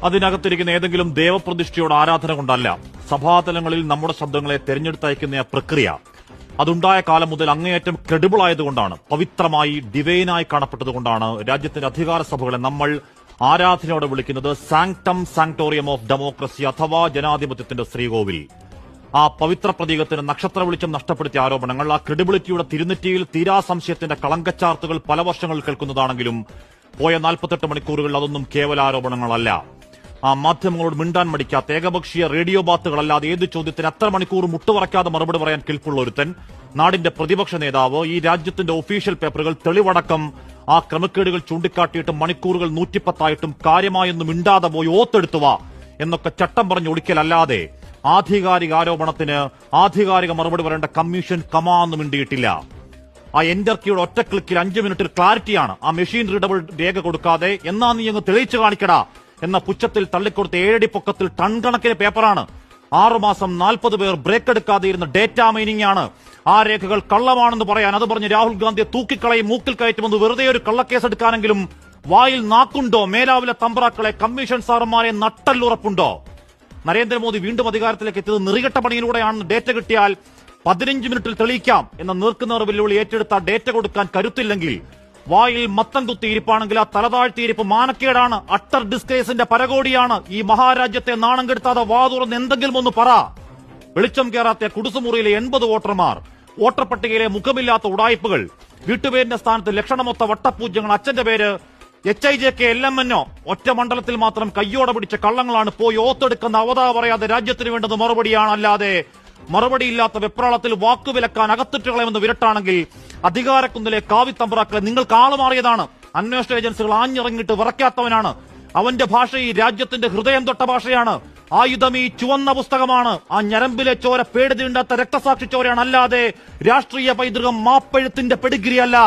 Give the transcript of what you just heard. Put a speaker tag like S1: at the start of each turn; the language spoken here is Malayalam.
S1: അതിനകത്തിരിക്കുന്ന ഏതെങ്കിലും ദേവപ്രതിഷ്ഠയുടെ ആരാധന കൊണ്ടല്ല. സഭാതലങ്ങളിൽ നമ്മുടെ ശബ്ദങ്ങളെ തെരഞ്ഞെടുത്തയക്കുന്ന പ്രക്രിയ അതുണ്ടായ കാലം മുതൽ അങ്ങേയറ്റം ക്രെഡിബിൾ ആയതുകൊണ്ടാണ്, പവിത്രമായി ഡിവൈനായി കാണപ്പെട്ടതുകൊണ്ടാണ് രാജ്യത്തിന്റെ അധികാര സഭകളെ നമ്മൾ ആരാധനയോടെ വിളിക്കുന്നത് സാങ്ക്ടം സാങ്ക്ടോറിയം ഓഫ് ഡെമോക്രസി അഥവാ ജനാധിപത്യത്തിന്റെ ശ്രീകോവിൽ. ആ പവിത്ര പ്രതീകത്തിന് നക്ഷത്ര വെളിച്ചം നഷ്ടപ്പെടുത്തിയ ആരോപണങ്ങൾ, ആ ക്രെഡിബിലിറ്റിയുടെ തിരുനെറ്റിയിൽ തീരാ സംശയത്തിന്റെ കളങ്കച്ചാർത്തുകൾ പല വർഷങ്ങൾ കേൾക്കുന്നതാണെങ്കിലും പോയ 48 മണിക്കൂറുകളിൽ അതൊന്നും കേവല ആരോപണങ്ങളല്ല. ആ മാധ്യമങ്ങളോട് മിണ്ടാൻ മടിക്കാത്ത ഏകപക്ഷീയ റേഡിയോ ബാത്തുകളല്ലാതെ ഏത് ചോദ്യത്തിന് അത്ര മണിക്കൂർ മുട്ടുപറക്കാതെ മറുപടി പറയാൻ കെൽപ്പുള്ള ഒരുത്തൻ, നാടിന്റെ പ്രതിപക്ഷ നേതാവ്, ഈ രാജ്യത്തിന്റെ ഒഫീഷ്യൽ പേപ്പറുകൾ തെളിവടക്കം ആ ക്രമക്കേടുകൾ ചൂണ്ടിക്കാട്ടിയിട്ടും മണിക്കൂറുകൾ 110 കാര്യമായൊന്നും മിണ്ടാതെ പോയി ഓത്തെടുത്തുക എന്നൊക്കെ ചട്ടം പറഞ്ഞ് ഒളിക്കലല്ലാതെ ആധികാരിക ആരോപണത്തിന് ആധികാരിക മറുപടി പറയേണ്ട കമ്മീഷൻ കമാന്നും മിണ്ടിയിട്ടില്ല. ആ എന്റർ കീയുടെ ഒറ്റ ക്ലിക്കിൽ 5 മിനിറ്റിൽ ക്ലാരിറ്റിയാണ്. ആ മെഷീൻ റീഡബിൾ രേഖ കൊടുക്കാതെ എന്നാ നീ അങ്ങ് തെളിയിച്ചു കാണിക്കടാ എന്ന പുച്ഛത്തിൽ തള്ളിക്കൊടുത്ത 7 അടി പൊക്കത്തിൽ ടൺ കണക്കിന് പേപ്പറാണ്. 6 മാസം 40 പേർ ബ്രേക്ക് എടുക്കാതെ ഇരുന്ന ഡേറ്റാ മൈനിംഗ് ആണ്. ആ രേഖകൾ കള്ളമാണെന്ന് പറയാൻ, അത് പറഞ്ഞ് രാഹുൽ ഗാന്ധിയെ തൂക്കിക്കളയും മൂക്കിൽ കയറ്റുമെന്ന് വെറുതെ ഒരു കള്ളക്കേസെടുക്കാനെങ്കിലും വായിൽ നാക്കുണ്ടോ? മേലാവിലെ തമ്പ്രാക്കളെ, കമ്മീഷൻ സാറന്മാരെ നട്ടല്ലുറപ്പുണ്ടോ? നരേന്ദ്രമോദി വീണ്ടും അധികാരത്തിലേക്ക് എത്തിയത് നെറികെട്ട പണിയിലൂടെയാണെന്ന് ഡേറ്റ കിട്ടിയാൽ 15 മിനിറ്റിൽ തെളിയിക്കാം എന്ന നേർക്കുനേർ വെല്ലുവിളി ഏറ്റെടുത്ത ഡേറ്റ കൊടുക്കാൻ കരുത്തില്ലെങ്കിൽ, വായിൽ മത്തം കുത്തിയിരിപ്പാണെങ്കിൽ ആ തലതാഴ്ത്തിയിരിപ്പ് മാനക്കേടാണ്, അട്ടർ ഡിസ്ഗ്രേസിന്റെ പരകോടിയാണ്. ഈ മഹാരാജ്യത്തെ നാണം കെടുത്താതെ വാ തുറന്ന് എന്തെങ്കിലും ഒന്ന് പറ. വെളിച്ചം കയറാത്ത കുടുസുമുറിയിലെ 80 വോട്ടർമാർ, വോട്ടർ പട്ടികയിലെ മുഖമില്ലാത്ത ഉടായ്പകൾ, വീട്ടുപേരിന്റെ സ്ഥാനത്ത് ലക്ഷണമൊത്ത വട്ടപൂജ്യങ്ങൾ, അച്ഛന്റെ പേര് HIJK LMNO, ഒറ്റ മണ്ഡലത്തിൽ മാത്രം കയ്യോടെ പിടിച്ച കള്ളങ്ങളാണ്. പോയി ഓത്തെടുക്കുന്ന അവതാ പറയാതെ രാജ്യത്തിന് വേണ്ടത് മറുപടിയാണ്. അല്ലാതെ മറുപടിയില്ലാത്ത വെപ്രാളത്തിൽ വാക്കുവിലക്കാൻ അകത്തിട്ടുകളയുമെന്ന് വിരട്ടാണെങ്കിൽ അധികാരക്കുന്നിലെ കാവിത്തമ്പ്രാക്കളെ നിങ്ങൾക്ക് ആളുമാറിയതാണ്. അന്വേഷണ ഏജൻസികൾ ആഞ്ഞിറങ്ങിയിട്ട് വിറയ്ക്കാത്തവനാണ്. അവന്റെ ഭാഷ ഈ രാജ്യത്തിന്റെ ഹൃദയം തൊട്ട ഭാഷയാണ്. ആയുധം ഈ ചുവന്ന പുസ്തകമാണ്. ആ ഞരമ്പിലെ ചോര പേടി തീണ്ടാത്ത രക്തസാക്ഷി ചോരയാണ്. അല്ലാതെ രാഷ്ട്രീയ പൈതൃകം മാപ്പെഴുത്തിന്റെ പെഡിഗ്രി അല്ല.